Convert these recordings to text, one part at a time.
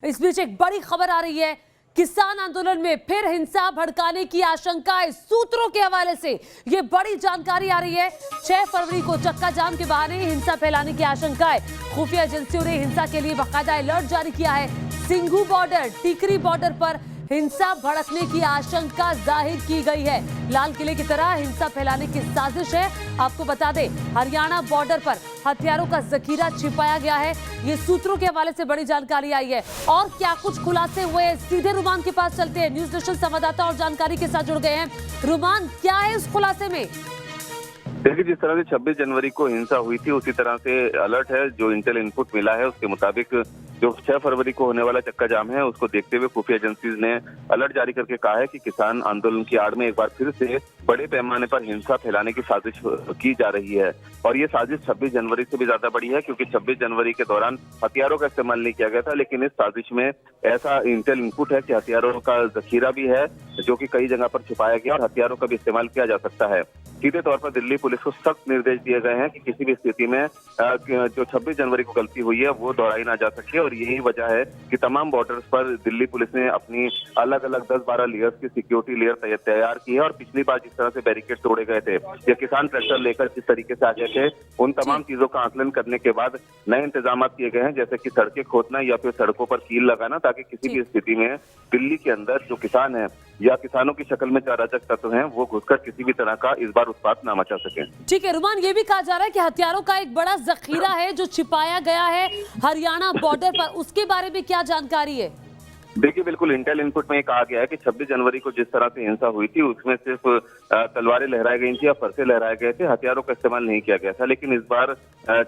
इस बीच एक बड़ी खबर आ रही है, किसान आंदोलन में फिर हिंसा भड़काने की आशंका है। सूत्रों के हवाले से ये बड़ी जानकारी आ रही है। 6 फरवरी को चक्का जाम के बहाने हिंसा फैलाने की आशंका है। खुफिया एजेंसियों ने हिंसा के लिए बाकायदा अलर्ट जारी किया है। सिंघू बॉर्डर, टिकरी बॉर्डर पर हिंसा भड़कने की आशंका जाहिर की गई है। लाल किले की तरह हिंसा फैलाने की साजिश है। आपको बता दें, हरियाणा बॉर्डर पर हथियारों का जखीरा छिपाया गया है। ये सूत्रों के हवाले से बड़ी जानकारी आई है। और क्या कुछ खुलासे हुए, सीधे रुमान के पास चलते हैं। न्यूज नेशन संवाददाता और जानकारी के साथ जुड़ गए हैं। रुमान, क्या है इस खुलासे में? देखिए, जिस तरह से 26 जनवरी को हिंसा हुई थी उसी तरह से अलर्ट है। जो इंटेल इनपुट मिला है उसके मुताबिक जो 6 फरवरी को होने वाला चक्का जाम है उसको देखते हुए खुफिया एजेंसीज ने अलर्ट जारी करके कहा है कि किसान आंदोलन की आड़ में एक बार फिर से बड़े पैमाने पर हिंसा फैलाने की साजिश की जा रही है। और ये साजिश 26 जनवरी से भी ज्यादा बड़ी है, क्योंकि 26 जनवरी के दौरान हथियारों का इस्तेमाल नहीं किया गया था, लेकिन इस साजिश में ऐसा इंटेल इनपुट है कि हथियारों का जखीरा भी है जो कि कई जगह पर छिपाया गया और हथियारों का भी इस्तेमाल किया जा सकता है। सीधे तौर पर दिल्ली पुलिस को सख्त निर्देश दिए गए हैं कि किसी भी स्थिति में जो 26 जनवरी को गलती हुई है वो दोहराई ना जा सके। और यही वजह है कि तमाम बॉर्डर्स पर दिल्ली पुलिस ने अपनी अलग अलग 10-12 लेयर्स की सिक्योरिटी लेयर तैयार की है। और पिछली बार जिस तरह से बैरिकेड तोड़े गए थे या किसान ट्रैक्टर लेकर किस तरीके से आ गए थे, उन तमाम चीजों का आकलन करने के बाद नए इंतजाम किए गए हैं, जैसे कि सड़कें खोदना या फिर सड़कों पर कील लगाना, ताकि किसी भी स्थिति में दिल्ली के अंदर जो किसान है या किसानों की शक्ल में अराजक तत्व हैं वो घुसकर किसी भी तरह का इस बार उत्पात ना मचा सके। ठीक है रुमान, ये भी कहा जा रहा है कि हथियारों का एक बड़ा जखीरा है जो छिपाया गया है हरियाणा बॉर्डर पर, उसके बारे में क्या जानकारी है? देखिए, बिल्कुल इंटेल इनपुट में ये कहा गया है कि 26 जनवरी को जिस तरह से हिंसा हुई थी उसमें सिर्फ तलवारें लहराई गई थी या फरसे लहराए गए थे, हथियारों का इस्तेमाल नहीं किया गया था। लेकिन इस बार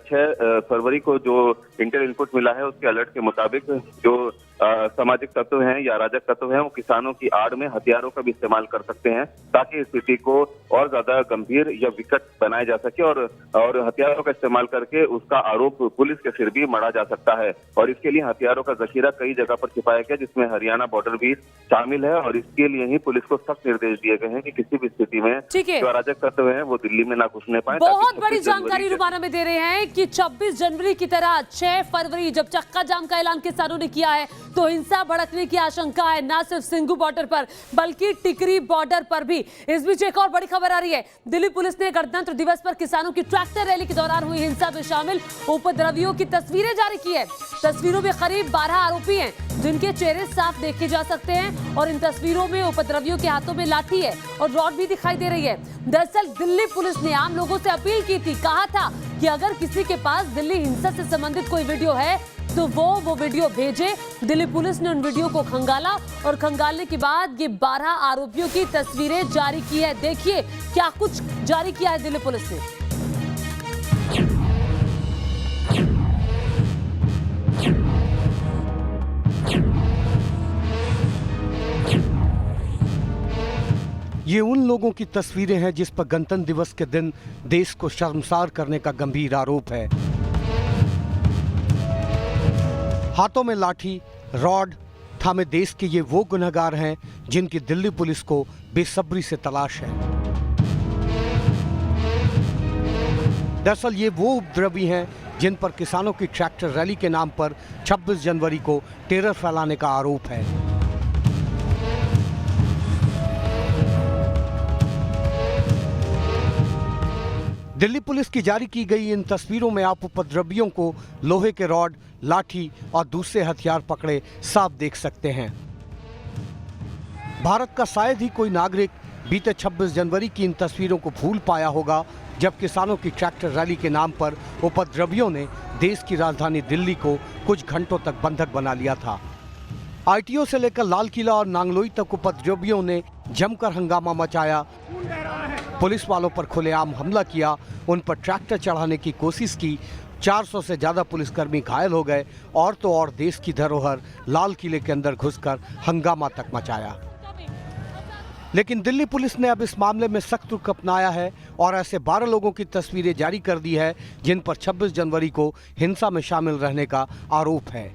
6 फरवरी को जो इंटेल इनपुट मिला है उसके अलर्ट के मुताबिक जो सामाजिक तत्व हैं या अराजक तत्व हैं वो किसानों की आड़ में हथियारों का भी इस्तेमाल कर सकते हैं, ताकि स्थिति को और ज्यादा गंभीर या विकट बनाया जा सके। और हथियारों का इस्तेमाल करके उसका आरोप पुलिस के सिर भी मढ़ा जा सकता है। और इसके लिए हथियारों का जखीरा कई जगह पर छिपाया गया, जिसमें हरियाणा बॉर्डर भी शामिल है। और इसके लिए ही पुलिस को सख्त निर्देश दिए गए हैं कि किसी भी स्थिति में जो अराजक तत्व है वो दिल्ली में ना घुसने पाए। बहुत बड़ी जानकारी रुमाना में दे रहे हैं कि 26 जनवरी की तरह 6 फरवरी जब चक्का जाम का ऐलान किसानों ने किया है तो हिंसा भड़कने की आशंका है, ना सिर्फ सिंघू बॉर्डर पर बल्कि टिकरी बॉर्डर पर भी। इस बीच एक और बड़ी खबर आ रही है। दिल्ली पुलिस ने गणतंत्र दिवस पर किसानों की ट्रैक्टर रैली के दौरान हुई हिंसा में शामिल उपद्रवियों की तस्वीरें जारी की है। तस्वीरों में करीब 12 आरोपी हैं जिनके चेहरे साफ देखे जा सकते हैं। और इन तस्वीरों में उपद्रवियों के हाथों में लाठी है और रॉड भी दिखाई दे रही है। दरअसल दिल्ली पुलिस ने आम लोगों से अपील की थी, कहा था कि अगर किसी के पास दिल्ली हिंसा से संबंधित कोई वीडियो है तो वो वीडियो भेजे। दिल्ली पुलिस ने उन वीडियो को खंगाला और खंगालने के बाद ये 12 आरोपियों की तस्वीरें जारी की है। देखिए क्या कुछ जारी किया है दिल्ली पुलिस ने। ये उन लोगों की तस्वीरें हैं जिस पर गणतंत्र दिवस के दिन देश को शर्मसार करने का गंभीर आरोप है। हाथों में लाठी, रॉड थामे देश के ये वो गुनहगार हैं जिनकी दिल्ली पुलिस को बेसब्री से तलाश है। दरअसल ये वो उपद्रवी हैं जिन पर किसानों की ट्रैक्टर रैली के नाम पर 26 जनवरी को टेरर फैलाने का आरोप है। दिल्ली पुलिस की जारी की गई इन तस्वीरों में आप उपद्रवियों को लोहे के रॉड, लाठी और दूसरे हथियार पकड़े साफ देख सकते हैं। भारत का शायद ही कोई नागरिक बीते 26 जनवरी की इन तस्वीरों को भूल पाया होगा, जब किसानों की ट्रैक्टर रैली के नाम पर उपद्रवियों ने देश की राजधानी दिल्ली को कुछ घंटों तक बंधक बना लिया था। आईटीओ से लेकर लाल किला और नांगलोई तक उपद्रवियों ने जमकर हंगामा मचाया, पुलिस वालों पर खुलेआम हमला किया, उन पर ट्रैक्टर चढ़ाने की कोशिश की। 400 से ज्यादा पुलिसकर्मी घायल हो गए और तो और देश की धरोहर लाल किले के अंदर घुसकर हंगामा तक मचाया। लेकिन दिल्ली पुलिस ने अब इस मामले में सख्त रुख अपनाया है और ऐसे 12 लोगों की तस्वीरें जारी कर दी है जिन पर 26 जनवरी को हिंसा में शामिल रहने का आरोप है।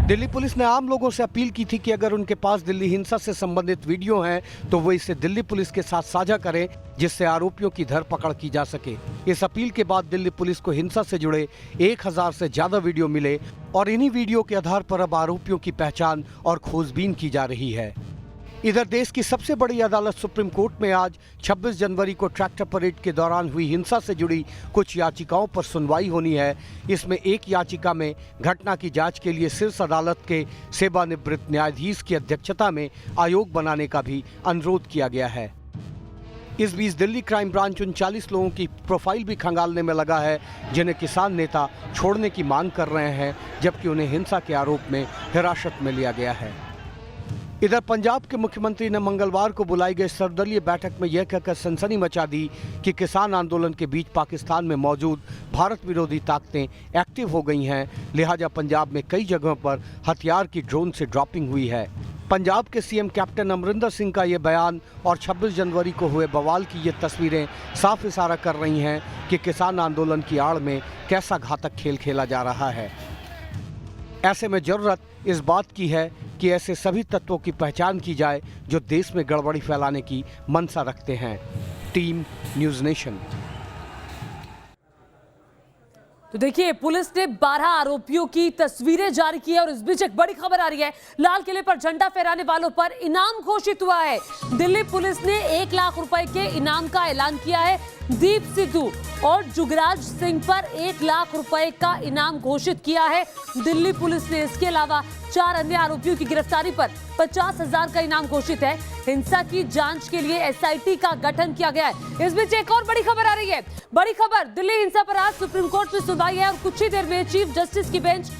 दिल्ली पुलिस ने आम लोगों से अपील की थी कि अगर उनके पास दिल्ली हिंसा से संबंधित वीडियो हैं तो वो इसे दिल्ली पुलिस के साथ साझा करें, जिससे आरोपियों की धरपकड़ की जा सके। इस अपील के बाद दिल्ली पुलिस को हिंसा से जुड़े 1000 से ज्यादा वीडियो मिले और इन्हीं वीडियो के आधार पर अब आरोपियों की पहचान और खोजबीन की जा रही है। इधर देश की सबसे बड़ी अदालत सुप्रीम कोर्ट में आज 26 जनवरी को ट्रैक्टर परेड के दौरान हुई हिंसा से जुड़ी कुछ याचिकाओं पर सुनवाई होनी है। इसमें एक याचिका में घटना की जांच के लिए शीर्ष अदालत के सेवानिवृत्त न्यायाधीश की अध्यक्षता में आयोग बनाने का भी अनुरोध किया गया है। इस बीच दिल्ली क्राइम ब्रांच 39 लोगों की प्रोफाइल भी खंगालने में लगा है, जिन्हें किसान नेता छोड़ने की मांग कर रहे हैं, जबकि उन्हें हिंसा के आरोप में हिरासत में लिया गया है। इधर पंजाब के मुख्यमंत्री ने मंगलवार को बुलाई गई सर्वदलीय बैठक में यह कहकर सनसनी मचा दी कि किसान आंदोलन के बीच पाकिस्तान में मौजूद भारत विरोधी ताकतें एक्टिव हो गई हैं, लिहाजा पंजाब में कई जगहों पर हथियार की ड्रोन से ड्रॉपिंग हुई है। पंजाब के सीएम कैप्टन अमरिंदर सिंह का ये बयान और 26 जनवरी को हुए बवाल की ये तस्वीरें साफ इशारा कर रही हैं कि किसान आंदोलन की आड़ में कैसा घातक खेल खेला जा रहा है। ऐसे में जरूरत इस बात की है कि ऐसे सभी तत्वों की पहचान की जाए जो देश में गड़बड़ी फैलाने की मंशा रखते हैं। Team news nation. तो देखिए, पुलिस ने 12 आरोपियों की तस्वीरें जारी की है और इस बीच एक बड़ी खबर आ रही है। लाल किले पर झंडा फहराने वालों पर इनाम घोषित हुआ है। दिल्ली पुलिस ने 1 लाख रुपए के इनाम का ऐलान किया है। दीप सिद्धू और जुगराज सिंह पर 1 लाख रुपए का इनाम घोषित किया है दिल्ली पुलिस ने। इसके अलावा 4 अन्य आरोपियों की गिरफ्तारी पर 50,000 का इनाम घोषित है। हिंसा की जांच के लिए एसआईटी का गठन किया गया है। इस बीच एक और बड़ी खबर आ रही है। बड़ी खबर, दिल्ली हिंसा पर आज सुप्रीम कोर्ट में सुनवाई है और कुछ ही देर में चीफ जस्टिस की बेंच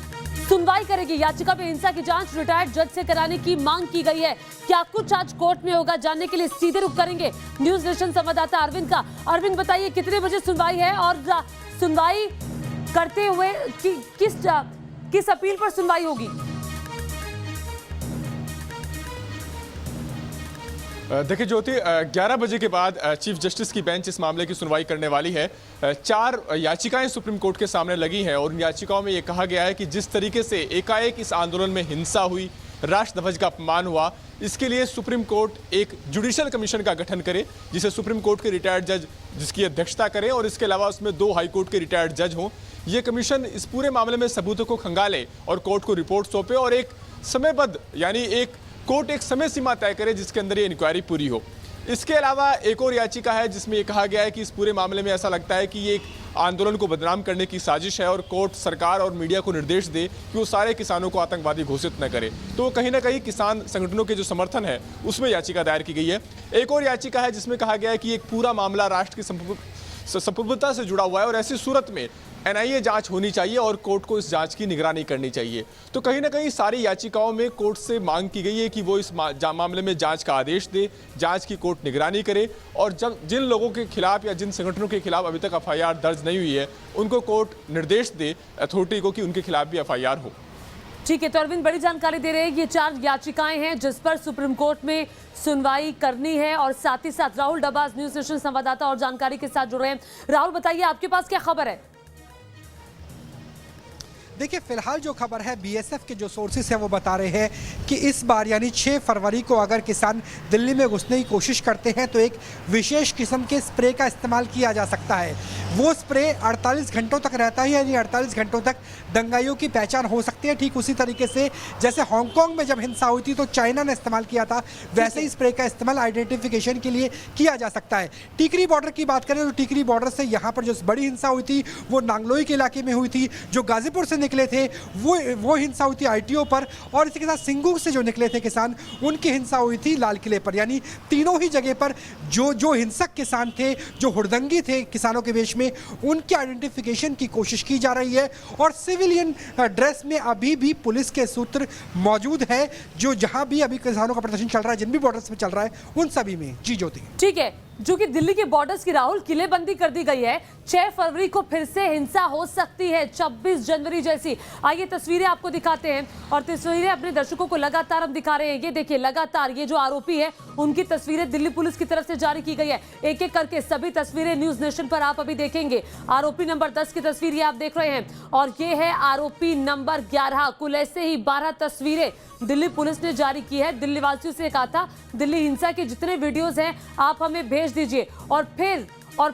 सुनवाई करेगी। याचिका में हिंसा की जांच रिटायर्ड जज से कराने की मांग की गई है। क्या कुछ आज कोर्ट में होगा, जानने के लिए सीधे रुख करेंगे न्यूज़ नेशन संवाददाता अरविंद का। अरविंद, बताइए कितने बजे सुनवाई है और सुनवाई करते हुए किस अपील पर सुनवाई होगी? देखिए ज्योति, 11 बजे के बाद चीफ जस्टिस की बेंच इस मामले की सुनवाई करने वाली है। 4 याचिकाएं सुप्रीम कोर्ट के सामने लगी हैं और उन याचिकाओं में ये कहा गया है कि जिस तरीके से एकाएक इस आंदोलन में हिंसा हुई, राष्ट्रध्वज का अपमान हुआ, इसके लिए सुप्रीम कोर्ट एक जुडिशियल कमीशन का गठन करे, जिसे सुप्रीम कोर्ट के रिटायर्ड जज जिसकी अध्यक्षता करें और इसके अलावा उसमें 2 हाई कोर्ट के रिटायर्ड जज हों। ये कमीशन इस पूरे मामले में सबूतों को खंगाले और कोर्ट को रिपोर्ट सौंपे और एक समयबद्ध यानी कोर्ट एक समय सीमा तय करे जिसके अंदर ये इंक्वायरी पूरी हो। इसके अलावा एक और याचिका है जिसमें ये कहा गया है कि इस पूरे मामले में ऐसा लगता है कि ये एक आंदोलन को बदनाम करने की साजिश है और कोर्ट सरकार और मीडिया को निर्देश दे कि वो सारे किसानों को आतंकवादी घोषित न करे। तो कहीं ना कहीं किसान संगठनों के जो समर्थन है उसमें याचिका दायर की गई है। एक और याचिका है जिसमें कहा गया है कि एक पूरा मामला राष्ट्र की संप्रभुता से जुड़ा हुआ है और ऐसी सूरत में एनआईए जांच होनी चाहिए और कोर्ट को इस जांच की निगरानी करनी चाहिए। तो कहीं ना कहीं सारी याचिकाओं में कोर्ट से मांग की गई है कि वो इस मामले में जांच का आदेश दे, जांच की कोर्ट निगरानी करे और जब जिन लोगों के खिलाफ या जिन संगठनों के खिलाफ अभी तक एफआईआर दर्ज नहीं हुई है उनको कोर्ट निर्देश दे अथॉरिटी को कि उनके खिलाफ भी एफआईआर हो। ठीक है, तो अरविंद बड़ी जानकारी दे रहे हैं। ये 4 याचिकाएं हैं जिस पर सुप्रीम कोर्ट में सुनवाई करनी है और साथ ही साथ राहुल डब्बास न्यूज़ नेशन संवाददाता और जानकारी के साथ जुड़ रहे हैं। राहुल, बताइए आपके पास क्या खबर है? देखिए, फिलहाल जो खबर है बीएसएफ के जो सोर्सेस हैं वो बता रहे हैं कि इस बार यानी 6 फरवरी को अगर किसान दिल्ली में घुसने की कोशिश करते हैं तो एक विशेष किस्म के स्प्रे का इस्तेमाल किया जा सकता है। वो स्प्रे 48 घंटों तक रहता है, यानी 48 घंटों तक दंगाइयों की पहचान हो सकती है। ठीक उसी तरीके से जैसे हांगकांग में जब हिंसा हुई थी तो चाइना ने इस्तेमाल किया था, वैसे ही स्प्रे का इस्तेमाल आइडेंटिफिकेशन के लिए किया जा सकता है। टिकरी बॉर्डर की बात करें तो टिकरी बॉर्डर से यहाँ पर जो बड़ी हिंसा हुई थी वो नांगलोई के इलाके में हुई थी। जो गाजीपुर से निकले थे वो हिंसा हुई थी आईटीओ पर और इसी के साथ सिंगू से जो निकले थे किसान उनकी हिंसा हुई थी लाल किले पर। यानी तीनों ही जगह पर जो हिंसक किसान थे, जो हुड़दंगी थे किसानों के वेश में, उनके आइडेंटिफिकेशन की कोशिश की जा रही है और सिविलियन ड्रेस में अभी भी पुलिस के सूत्र मौजूद है जो जहां भी अभी किसानों का प्रदर्शन चल रहा है, जिन भी बॉर्डर्स में चल रहा है उन सभी में। जी ज्योति। ठीक है। जो कि दिल्ली के बॉर्डर्स की राहुल किलेबंदी कर दी गई है। 6 फरवरी को फिर से हिंसा हो सकती है, 26 जनवरी जैसी। आइए तस्वीरें आपको दिखाते हैं और तस्वीरें अपने दर्शकों को लगातार हम दिखा रहे हैं। ये देखिए लगातार ये जो आरोपी है उनकी तस्वीरें दिल्ली पुलिस की तरफ से जारी की गई है। एक एक करके सभी तस्वीरें न्यूज नेशन पर आप अभी देखेंगे। आरोपी नंबर 10 की तस्वीर ये आप देख रहे हैं और ये है आरोपी नंबर 11। कुल ऐसे ही 12 तस्वीरें दिल्ली पुलिस ने जारी की है। दिल्ली वासियों से कहा था दिल्ली हिंसा के जितने वीडियोस हैं आप हमें भेज दीजिए और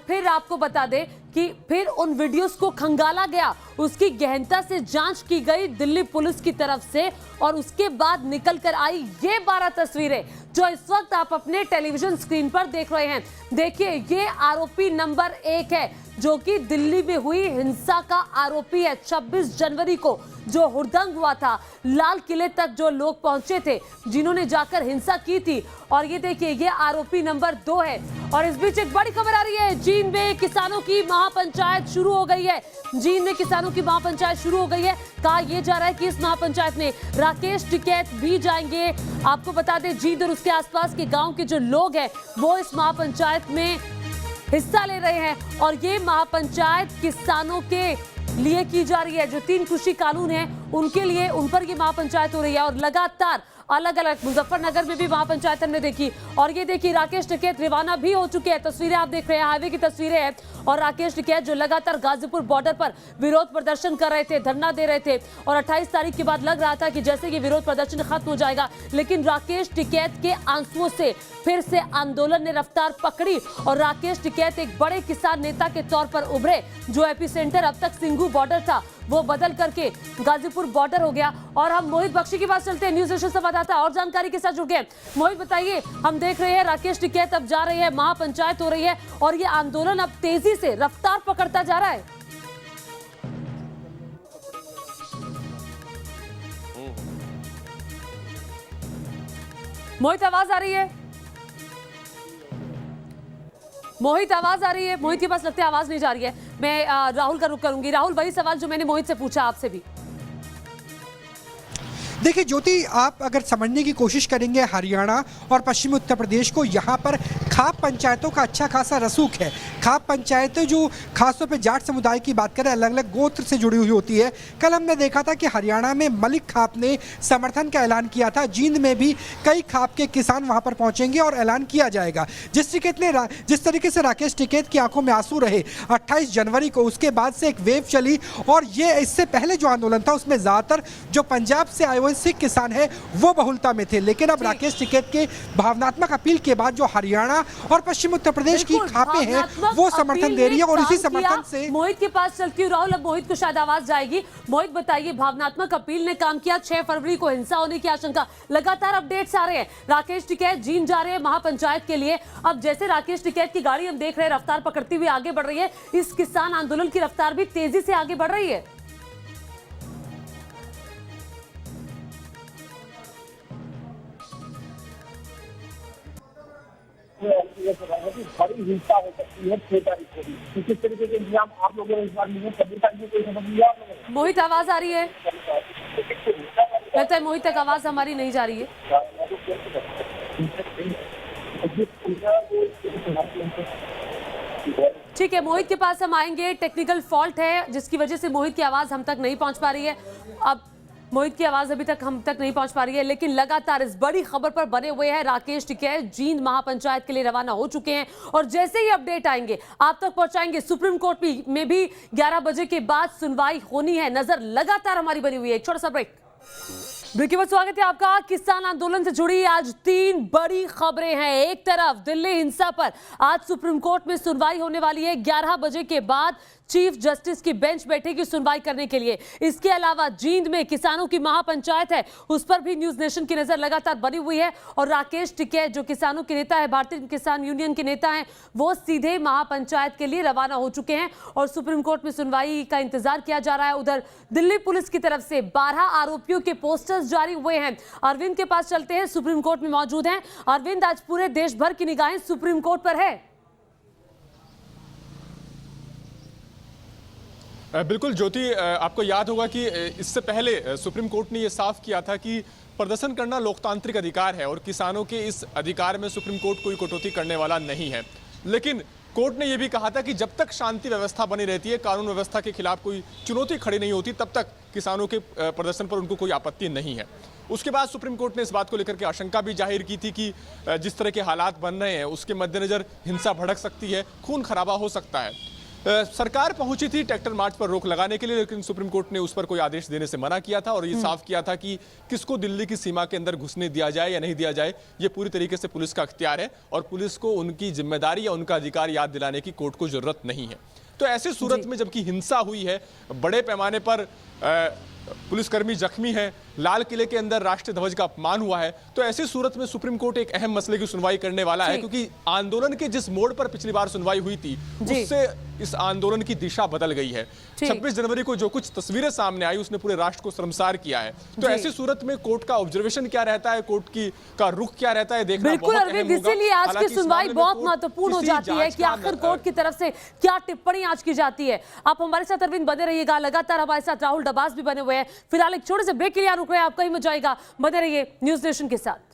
फिर आपको बता दें कि फिर उन वीडियोस को खंगाला गया, उसकी गहनता से जांच की गई दिल्ली पुलिस की तरफ से और उसके बाद निकल कर आई ये 12 तस्वीरें जो इस वक्त आप अपने टेलीविजन स्क्रीन पर देख रहे हैं। देखिए ये आरोपी नंबर 1 है जो कि दिल्ली में हुई हिंसा का आरोपी है। 26 जनवरी को जो हुड़दंग हुआ था, लाल किले तक जो लोग पहुंचे थे जिन्होंने जाकर हिंसा की थी, और ये देखिए ये आरोपी नंबर 2 है। और इस बीच एक बड़ी खबर आ रही है, जींद में किसानों की महापंचायत शुरू हो गई है। जींद में किसानों की महापंचायत शुरू हो गई है। कहा यह जा रहा है कि इस महापंचायत में राकेश टिकैत भी जाएंगे। आपको बता दें जींद और उसके आसपास के गांव के जो लोग हैं वो इस महापंचायत में हिस्सा ले रहे हैं और ये महापंचायत किसानों के लिए की जा रही है। जो 3 कृषि कानून हैं उनके लिए, उन पर ये महापंचायत हो रही है और लगातार अलग अलग मुजफ्फरनगर में भी महापंचायत हमने देखी। और ये देखिए राकेश टिकैत रवाना भी हो चुके हैं। तस्वीरें आप देख रहे हैं, हाईवे की तस्वीरें हैं और राकेश टिकैत जो लगातार गाजीपुर बॉर्डर पर विरोध प्रदर्शन कर रहे थे, धरना दे रहे थे और 28 तारीख के बाद लग रहा था कि जैसे ये विरोध प्रदर्शन खत्म हो जाएगा, लेकिन राकेश टिकैत के आंसुओं से फिर से आंदोलन ने रफ्तार पकड़ी और राकेश टिकैत एक बड़े किसान नेता के तौर पर उभरे। जो एपिसेंटर अब तक सिंघू बॉर्डर था वो बदल करके गाजीपुर बॉर्डर हो गया। और हम मोहित बख्शी के पास चलते हैं, न्यूज नेशन संवाददाता और जानकारी के साथ जुड़ गए। मोहित बताइए, हम देख रहे हैं राकेश टिकैत अब जा रहे हैं, महापंचायत हो रही है और ये आंदोलन अब तेजी से रफ्तार पकड़ता जा रहा है। मोहित आवाज आ रही है? मोहित आवाज आ रही है? मोहित के पास लगता है आवाज नहीं जा रही है। मैं राहुल का रुख करूंगी। राहुल, वही सवाल जो मैंने मोहित से पूछा आपसे भी। देखिए ज्योति, आप अगर समझने की कोशिश करेंगे हरियाणा और पश्चिमी उत्तर प्रदेश को, यहाँ पर खाप पंचायतों का अच्छा खासा रसूख है। खाप पंचायतें जो खासतौर पे जाट समुदाय की बात करें, अलग अलग गोत्र से जुड़ी हुई होती है। कल हमने देखा था कि हरियाणा में मलिक खाप ने समर्थन का ऐलान किया था। जींद में भी कई खाप के किसान वहाँ पर पहुँचेंगे और ऐलान किया जाएगा। जिस तरीके से राकेश टिकैत की आंखों में आंसू रहे 28 जनवरी को, उसके बाद से एक वेव चली और ये इससे पहले जो आंदोलन था उसमें ज़्यादातर जो पंजाब से आए हुए सिख किसान है वो बहुलता में थे। लेकिन अब राकेश टिकैत के भावनात्मक अपील के बाद जो हरियाणा और पश्चिम उत्तर प्रदेश की खापें हैं वो समर्थन दे रही है और इसी समर्थन से मोहित के पास चलती हूँ। राहुल, अब मोहित को शायद आवाज जाएगी। मोहित बताइए, भावनात्मक अपील ने काम किया। 6 फरवरी को हिंसा होने की आशंका, लगातार अपडेट्स आ रहे हैं। राकेश टिकैत जींद जा रहे हैं महापंचायत के लिए। अब जैसे राकेश टिकैत की गाड़ी हम देख रहे हैं रफ्तार पकड़ती हुई आगे बढ़ रही है, इस किसान आंदोलन की रफ्तार भी तेजी से आगे बढ़ रही है। बड़ी हिंसा हो सकती है 6 तारीख को भी। किस तरीके के इंतजाम आप लोगों ने इस बार लिए? 26 तारीख को कोई समझ लिया? मोहित आवाज आ रही है? लगता है मोहित तक आवाज हमारी नहीं जा रही है। ठीक है, मोहित के पास हम आएंगे। टेक्निकल फॉल्ट है जिसकी वजह से मोहित की आवाज हम तक नहीं पहुंच पा रही है। अब मोहित की आवाज अभी तक हम तक नहीं पहुंच पा रही है, लेकिन लगातार इस बड़ी खबर पर बने हुए हैं। राकेश टिकैत जींद महापंचायत के लिए रवाना हो चुके हैं और जैसे ही अपडेट आएंगे आप तक पहुंचाएंगे। सुप्रीम कोर्ट में भी 11 बजे के बाद सुनवाई होनी है। नजर लगातार हमारी बनी हुई है। एक छोटा सा ब्रेक के बाद स्वागत है आपका। किसान आंदोलन से जुड़ी आज 3 बड़ी खबरें हैं। एक तरफ दिल्ली हिंसा पर आज सुप्रीम कोर्ट में सुनवाई होने वाली है। 11 बजे के बाद चीफ जस्टिस की बेंच बैठेगी सुनवाई करने के लिए। इसके अलावा जींद में किसानों की महापंचायत है, उस पर भी न्यूज नेशन की नजर लगातार बनी हुई है। और राकेश टिकैत जो किसानों के नेता है, भारतीय किसान यूनियन के नेता हैं, वो सीधे महापंचायत के लिए रवाना हो चुके हैं और सुप्रीम कोर्ट में सुनवाई का इंतजार किया जा रहा है। उधर दिल्ली पुलिस की तरफ से 12 आरोपियों के पोस्टर्स जारी हुए हैं। अरविंद के पास चलते हैं, सुप्रीम कोर्ट में मौजूद हैं। अरविंद, आज पूरे देश भर की निगाहें सुप्रीम कोर्ट पर है। बिल्कुल ज्योति, आपको याद होगा कि इससे पहले सुप्रीम कोर्ट ने यह साफ किया था कि प्रदर्शन करना लोकतांत्रिक अधिकार है और किसानों के इस अधिकार में सुप्रीम कोर्ट कोई कटौती करने वाला नहीं है। लेकिन कोर्ट ने यह भी कहा था कि जब तक शांति व्यवस्था बनी रहती है, कानून व्यवस्था के खिलाफ कोई चुनौती खड़ी नहीं होती, तब तक किसानों के प्रदर्शन पर उनको कोई आपत्ति नहीं है। उसके बाद सुप्रीम कोर्ट ने इस बात को लेकर के आशंका भी जाहिर की थी कि जिस तरह के हालात बन रहे हैं उसके मद्देनजर हिंसा भड़क सकती है, खून खराबा हो सकता है। सरकार पहुंची थी ट्रैक्टर मार्च पर रोक लगाने के लिए, लेकिन सुप्रीम कोर्ट ने उस पर कोई आदेश देने से मना किया था और ये साफ किया था कि किसको दिल्ली की सीमा के अंदर घुसने दिया जाए या नहीं दिया जाए, ये पूरी तरीके से पुलिस का अख्तियार है और पुलिस को उनकी जिम्मेदारी या उनका अधिकार याद दिलाने की कोर्ट को जरूरत नहीं है। तो ऐसी सूरत में जबकि हिंसा हुई है, बड़े पैमाने पर पुलिसकर्मी जख्मी हैं, लाल किले के अंदर राष्ट्रीय ध्वज का अपमान हुआ है, तो ऐसी सूरत में सुप्रीम कोर्ट एक अहम मसले की सुनवाई करने वाला है, क्योंकि आंदोलन के जिस मोड़ पर पिछली बार सुनवाई हुई थी उससे इस आंदोलन की दिशा बदल गई है। 26 जनवरी को जो कुछ तस्वीरें सामने आई उसने पूरे राष्ट्र को शर्मसार किया है। तो ऐसी सूरत में कोर्ट का ऑब्जर्वेशन क्या रहता है, कोर्ट की का रुख क्या रहता है, देखना बिल्कुल अरविंद, इसीलिए आज की सुनवाई बहुत महत्वपूर्ण हो जाती है कि आखिर कोर्ट की तरफ से क्या टिप्पणी आज की जाती है। आप हमारे साथ अरविंद बने रहिएगा, लगातार हमारे साथ राहुल डबास भी बने हुए हैं। फिलहाल एक छोटे से ब्रेक के लिए रुक रहे हैं, आप कहीं मत जाइएगा, बने रहिए न्यूज नेशन के साथ।